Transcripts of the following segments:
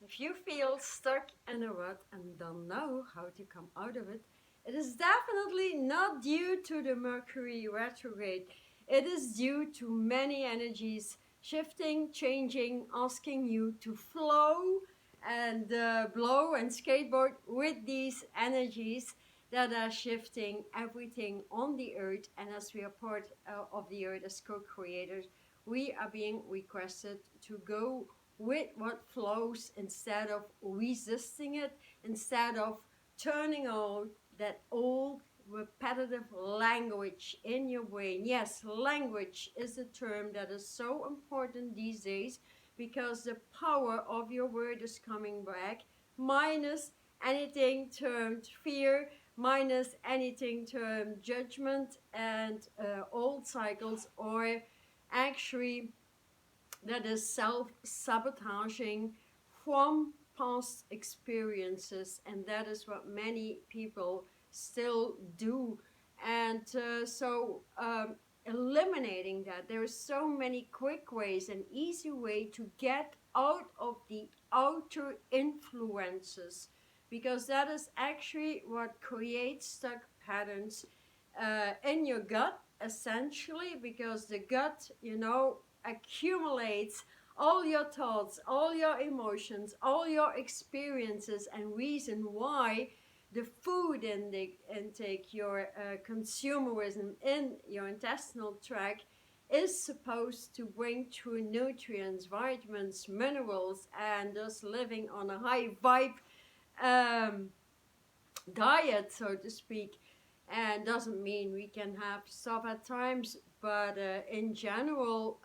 If you feel stuck in a rut and don't know how to come out of it, it is definitely not due to the Mercury retrograde. It is due to many energies shifting, changing, asking you to flow and blow and skateboard with these energies that are shifting everything on the earth. And as we are part of the earth as co-creators, we are being requested to go with what flows instead of resisting it, instead of turning on that old repetitive language in your brain. Yes, language is a term that is so important these days because the power of your word is coming back, minus anything termed fear, minus anything termed judgment and old cycles, or actually that is self-sabotaging from past experiences, and that is what many people still do. And eliminating that, there are so many quick ways and easy way to get out of the outer influences, because that is actually what creates stuck patterns in your gut, essentially, because the gut, you know, accumulates all your thoughts, all your emotions, all your experiences, and reason why the food intake, your consumerism in your intestinal tract is supposed to bring through nutrients, vitamins, minerals, and thus living on a high vibe um, diet, so to speak. And doesn't mean we can have stuff at times, but in general,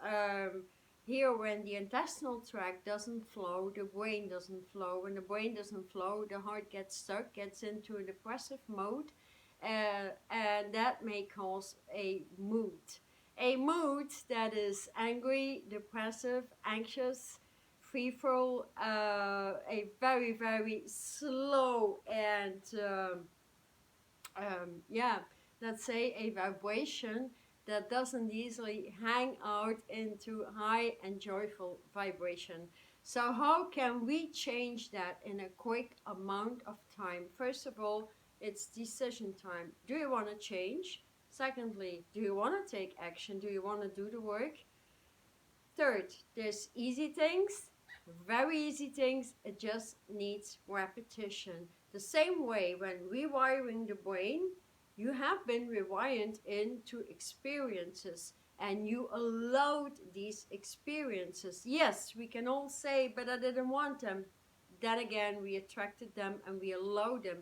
here when the intestinal tract doesn't flow, the brain doesn't flow. When the brain doesn't flow, the heart gets stuck, gets into a depressive mode, and that may cause a mood. A mood that is angry, depressive, anxious, free-fall, a very, very slow and yeah, let's say a vibration that doesn't easily hang out into high and joyful vibration. So how can we change that in a quick amount of time? First of all, it's decision time. Do you want to change? Secondly, do you want to take action? Do you want to do the work? Third, there's easy things, very easy things. It just needs repetition. The same way when rewiring the brain, you have been rewired into experiences and you allowed these experiences. Yes, we can all say, but I didn't want them. Then again, we attracted them and we allowed them.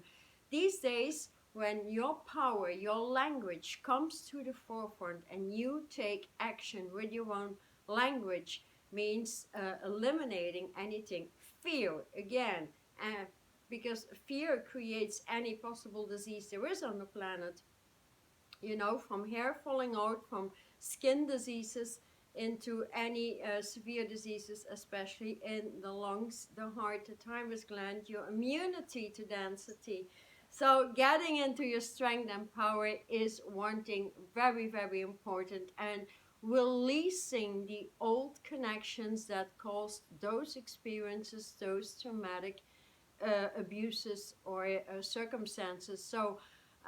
These days, when your power, your language comes to the forefront and you take action with your own language, means eliminating anything. Fear, again, because fear creates any possible disease there is on the planet. You know, from hair falling out, from skin diseases, into any severe diseases, especially in the lungs, the heart, the thymus gland, your immunity to density. So getting into your strength and power is one thing very, very important, and releasing the old connections that caused those experiences, those traumatic abuses or circumstances. So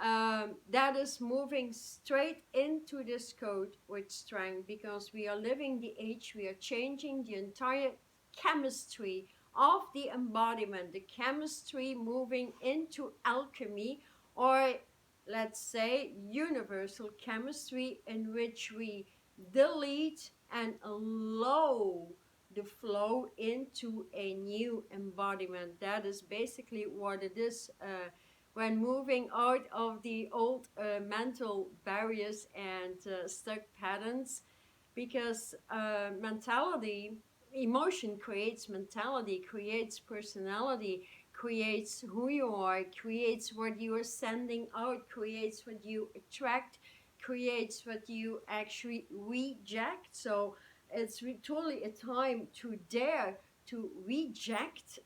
that is moving straight into this code with strength, because we are living the age, we are changing the entire chemistry of the embodiment, the chemistry moving into alchemy, or let's say universal chemistry, in which we delete and allow the flow into a new embodiment. That is basically what it is. When moving out of the old mental barriers and stuck patterns, because mentality, emotion creates mentality, creates personality, creates who you are, creates what you are sending out, creates what you attract, creates what you actually reject. So it's totally a time to dare to reject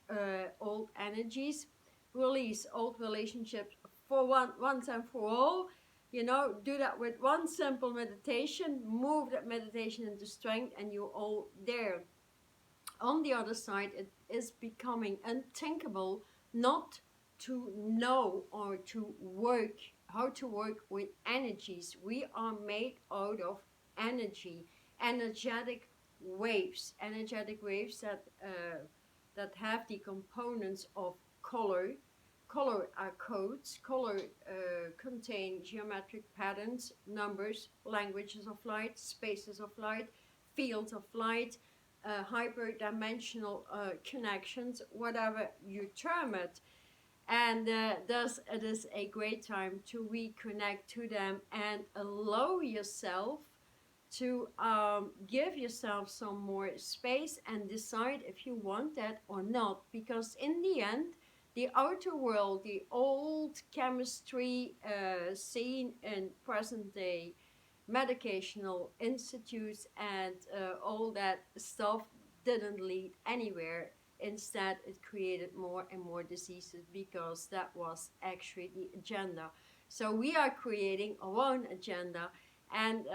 old energies, release old relationships for once and for all. You know, do that with one simple meditation, move that meditation into strength, and you're all there. On the other side, it is becoming unthinkable not to know or to work, how to work with energies. We are made out of energy, energetic waves that have the components of color. Color are codes. Color contain geometric patterns, numbers, languages of light, spaces of light, fields of light, hyperdimensional connections, whatever you term it. And thus it is a great time to reconnect to them and allow yourself to give yourself some more space and decide if you want that or not, because in the end the outer world, the old chemistry seen in present day medicational institutes and all that stuff didn't lead anywhere. Instead, it created more and more diseases, because that was actually the agenda. So we are creating our own agenda. And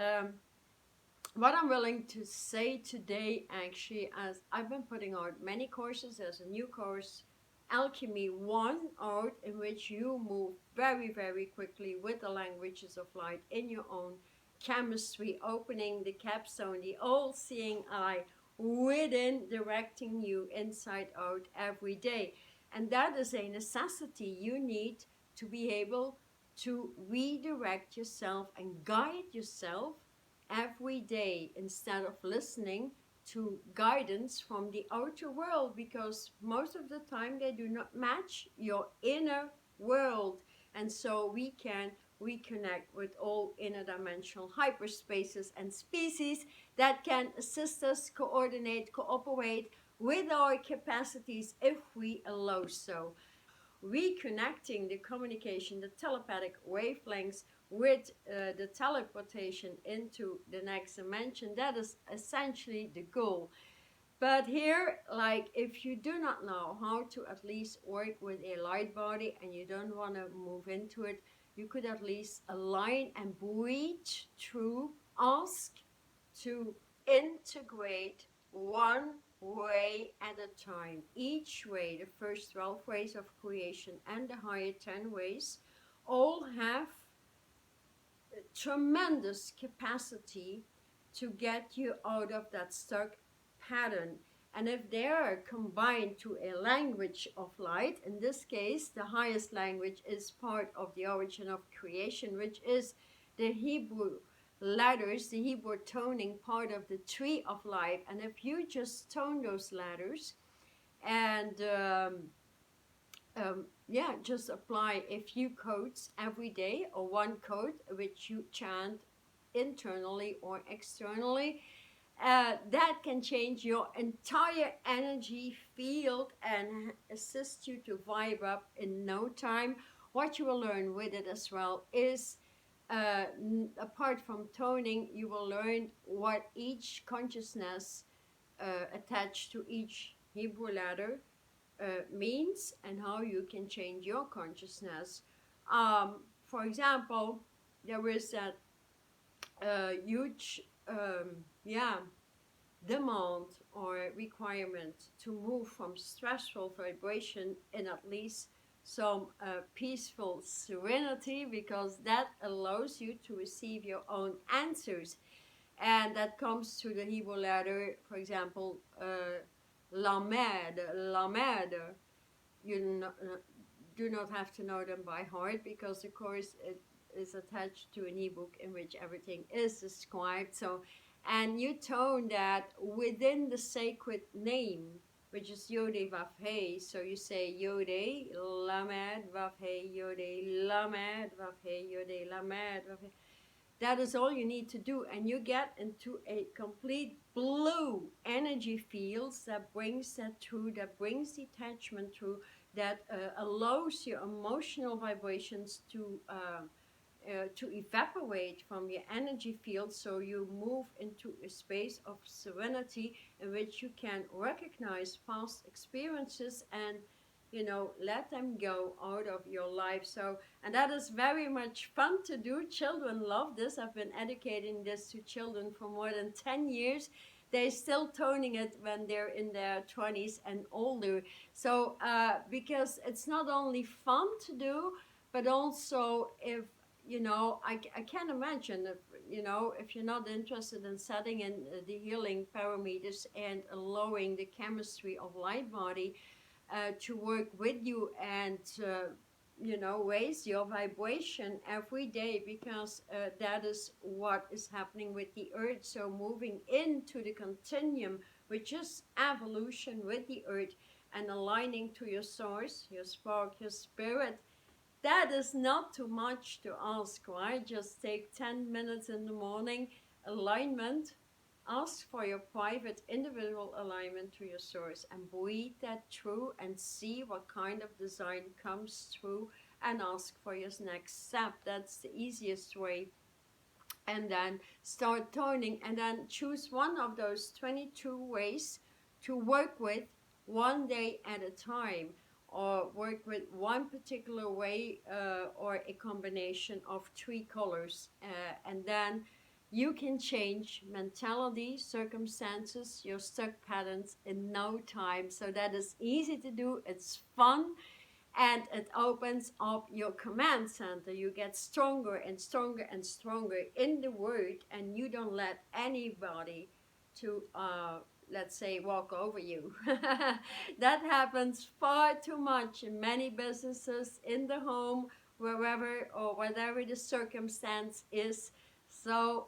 what I'm willing to say today, actually, as I've been putting out many courses, there's a new course, Alchemy 1 out, in which you move very, very quickly with the languages of light in your own chemistry, opening the capstone, the all-seeing eye within, directing you inside out every day. And that is a necessity. You need to be able to redirect yourself and guide yourself every day, instead of listening to guidance from the outer world, because most of the time they do not match your inner world. And so we can reconnect with all interdimensional hyperspaces and species that can assist us coordinate, cooperate with our capacities if we allow so. Reconnecting the communication, the telepathic wavelengths with the teleportation into the next dimension, that is essentially the goal. But here, like, if you do not know how to at least work with a light body and you don't want to move into it, you could at least align and breathe through, ask to integrate one way at a time. Each way, the first 12 ways of creation and the higher 10 ways, all have tremendous capacity to get you out of that stuck pattern. And if they are combined to a language of light, in this case, the highest language is part of the origin of creation, which is the Hebrew letters, the Hebrew toning part of the tree of life. And if you just tone those letters and yeah, just apply a few codes every day, or one code which you chant internally or externally, that can change your entire energy field and assist you to vibe up in no time. What you will learn with it as well is, apart from toning, you will learn what each consciousness attached to each Hebrew letter means, and how you can change your consciousness. For example, there is that huge demand or requirement to move from stressful vibration in at least some peaceful serenity, because that allows you to receive your own answers. And that comes to the Hebrew letter, for example, Lamed. You do not have to know them by heart, because of course it is attached to an ebook in which everything is described. So, and you tone that within the sacred name, which is Yode Vav He. So you say Yode Lamed Vav He, Yode Lamed Vav He, Yode Lamed Vav He. That is all you need to do, and you get into a complete blue energy fields that brings that through, that brings detachment through, that allows your emotional vibrations to evaporate from your energy field, so you move into a space of serenity in which you can recognize past experiences and, you know, let them go out of your life. So, and that is very much fun to do. Children love this. I've been educating this to children for more than 10 years. they're still toning it when they're in their 20s and older. So because it's not only fun to do, but also if, you know, I can imagine if, you know, if you're not interested in setting in the healing parameters and allowing the chemistry of light body to work with you and you know, raise your vibration every day, because that is what is happening with the earth. So moving into the continuum, which is evolution with the earth, and aligning to your source, your spark, your spirit, that is not too much to ask, right? Just take 10 minutes in the morning, alignment, ask for your private individual alignment to your source, and breathe that through and see what kind of design comes through, and ask for your next step. That's the easiest way. And then start toning, and then choose one of those 22 ways to work with one day at a time, or work with one particular way or a combination of 3 colors, and then you can change mentality, circumstances, your stuck patterns in no time. So that is easy to do, it's fun, and it opens up your command center. You get stronger and stronger and stronger in the word, and you don't let anybody to let's say walk over you. That happens far too much in many businesses, in the home, wherever or whatever the circumstance is. So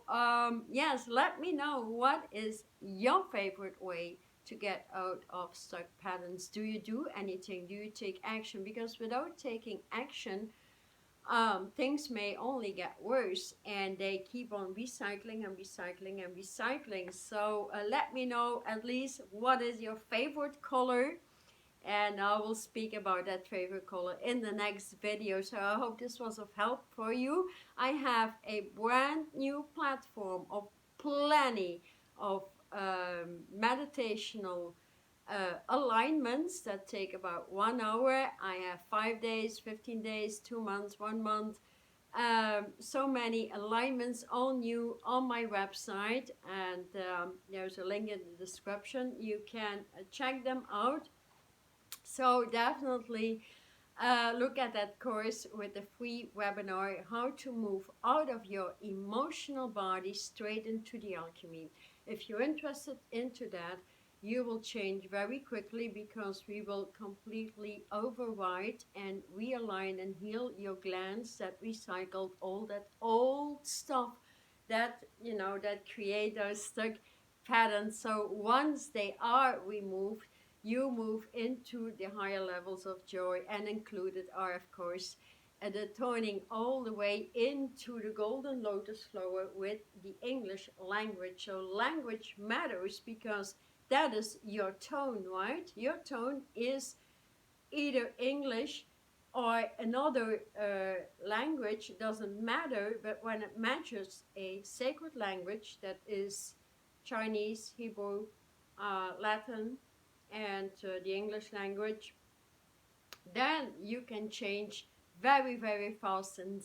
yes, let me know, what is your favorite way to get out of stuck patterns? Do you do anything? Do you take action? Because without taking action, things may only get worse, and they keep on recycling and recycling and recycling. So let me know at least what is your favorite color, and I will speak about that favorite color in the next video. So I hope this was of help for you. I have a brand new platform of plenty of meditational alignments that take about 1 hour. I have 5 days, 15 days, 2 months, 1 month. So many alignments, all new, on my website, and there's a link in the description. You can check them out. So definitely look at that course with the free webinar, how to move out of your emotional body straight into the alchemy. If you're interested into that, you will change very quickly, because we will completely override and realign and heal your glands that recycled all that old stuff that, you know, that create those stuck patterns. So once they are removed, you move into the higher levels of joy, and included are, of course, the toning all the way into the golden lotus flower with the English language. So language matters, because that is your tone, right? Your tone is either English or another language, doesn't matter, but when it matches a sacred language that is Chinese, Hebrew, Latin, and the English language, then you can change very, very fast, and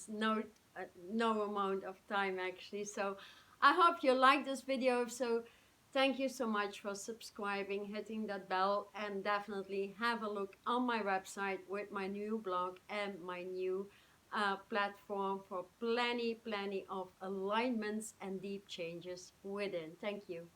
no amount of time actually. So I hope you like this video. So thank you so much for subscribing, hitting that bell, and definitely have a look on my website with my new blog and my new platform for plenty of alignments and deep changes within. Thank you.